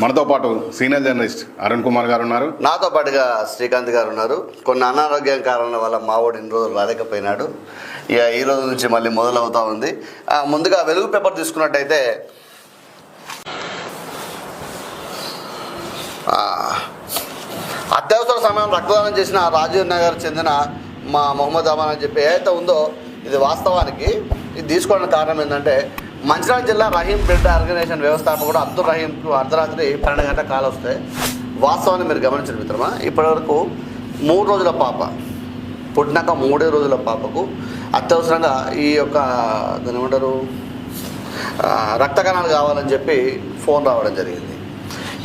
మనతో పాటు senior journalist Arun Kumar గారు ఉన్నారు. నాతో పాటుగా శ్రీకాంత్ గారు ఉన్నారు. కొన్ని అనారోగ్యం కారణాల వల్ల మావోడు ఇన్ని రోజులు రాలేకపోయినాడు. ఇక ఈ రోజు నుంచి మళ్ళీ మొదలవుతా ఉంది. ముందుగా వెలుగు పేపర్ తీసుకున్నట్టయితే అత్యవసర సమయం రక్తదానం చేసిన రాజీవ్ నగర్ చెందిన మా మొహమ్మద్ అమాన్ అని చెప్పి ఏదైతే ఉందో ఇది వాస్తవానికి ఇది తీసుకోవడానికి కారణం ఏంటంటే మంచిర్యాల జిల్లా రహీం బ్లడ్ ఆర్గనైజేషన్ వ్యవస్థాపకుడు అబ్దుల్ రహీంకు అర్ధరాత్రి 12 గంటల కాలు వస్తాయి. వాస్తవాన్ని మీరు గమనించిన మిత్రమా, ఇప్పటివరకు 3 రోజుల పాప పుట్టినాక 3 రోజుల పాపకు అత్యవసరంగా ఈ యొక్క దాని ఏమంటారు రక్త కణాలు కావాలని చెప్పి ఫోన్ రావడం జరిగింది.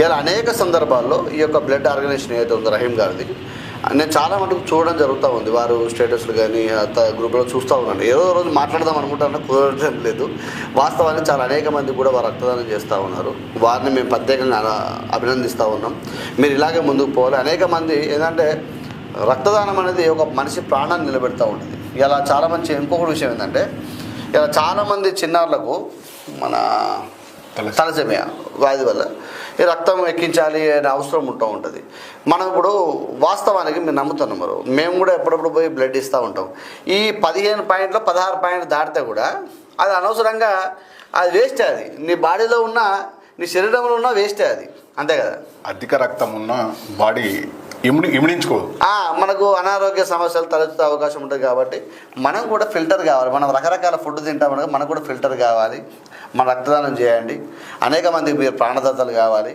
ఇలా అనేక సందర్భాల్లో ఈ యొక్క బ్లడ్ ఆర్గనైజేషన్ ఏదైతే ఉందో రహీం గారిది నేను చాలా మటుకు చూడడం జరుగుతూ ఉంది. వారు స్టేటస్లు కానీ గ్రూప్లో చూస్తూ ఉన్నాను. ఏదో రోజు మాట్లాడదాం అనుకుంటాను, కుదరడం లేదు. వాస్తవానికి చాలా అనేక మంది కూడా వారు రక్తదానం చేస్తూ ఉన్నారు. వారిని మేము ప్రత్యేకంగా అభినందిస్తూ ఉన్నాం. మీరు ఇలాగే ముందుకు పోవాలి. అనేక మంది ఏంటంటే రక్తదానం అనేది ఒక మనిషి ప్రాణాన్ని నిలబెడతా ఉంటుంది. ఇలా చాలా మంచి ఇంకొక విషయం ఏంటంటే ఇలా చాలామంది చిన్నారులకు మన తలసేమియా వ్యాధి వల్ల ఈ రక్తం ఎక్కించాలి అనే అవసరం ఉంటుంది. మనం ఇప్పుడు వాస్తవానికి మీరు నమ్ముతున్నారు, మేము కూడా ఎప్పుడప్పుడు పోయి బ్లడ్ ఇస్తూ ఉంటాం. ఈ 15 పాయింట్లో 16 పాయింట్లు దాటితే కూడా అది అనవసరంగా అది వేస్టే. అది నీ బాడీలో ఉన్న నీ శరీరంలో ఉన్న వేస్టే అది, అంతే కదా. అధిక రక్తం ఉన్న బాడీ ఇమిడించుకోదు. మనకు అనారోగ్య సమస్యలు తలెత్తే అవకాశం ఉంటుంది. కాబట్టి మనం కూడా ఫిల్టర్ కావాలి. మనం రకరకాల ఫుడ్ తింటాం, మనకు కూడా ఫిల్టర్ కావాలి. మన రక్తదానం చేయండి. అనేక మందికి మీరు ప్రాణదాతలు కావాలి.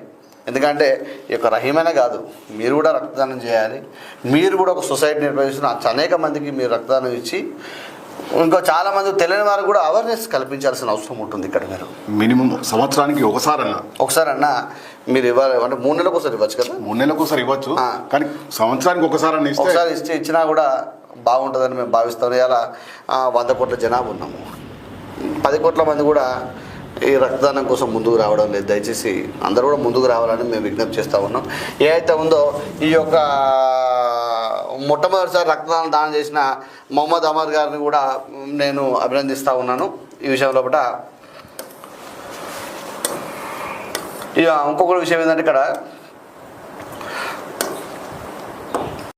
ఎందుకంటే ఈ యొక్క రహీమైనా కాదు, మీరు కూడా రక్తదానం చేయాలి. మీరు కూడా ఒక సొసైటీ నిర్వహిస్తున్న అనేక మందికి మీరు రక్తదానం ఇచ్చి ఇంకో చాలామంది తెలియని వారు కూడా అవేర్నెస్ కల్పించాల్సిన అవసరం ఉంటుంది. ఇక్కడ మీరు మినిమం సంవత్సరానికి ఒకసారన్నా మీరు ఇవ్వాలి. అంటే 3 నెలలకు ఒకసారి ఇవ్వచ్చు కదా. 3 నెలలకు ఒకసారి ఇవ్వచ్చు, కానీ సంవత్సరానికి ఒకసారి ఇచ్చినా కూడా బాగుంటుందని మేము భావిస్తాం. ఇలా 100 కోట్ల జనాభా ఉన్నాము. 10 కోట్ల మంది కూడా ఈ రక్తదానం కోసం ముందుకు రావడం లేదు. దయచేసి అందరూ కూడా ముందుకు రావాలని మేము విజ్ఞప్తి చేస్తూ ఉన్నాం. ఏదైతే ఉందో ఈ యొక్క మొట్టమొదటిసారి రక్తదానం దానం చేసిన మొహమ్మద్ అమర్ గారిని కూడా నేను అభినందిస్తూ ఉన్నాను. ఈ విషయంలో ఇక ఇంకొక విషయం ఏంటంటే ఇక్కడ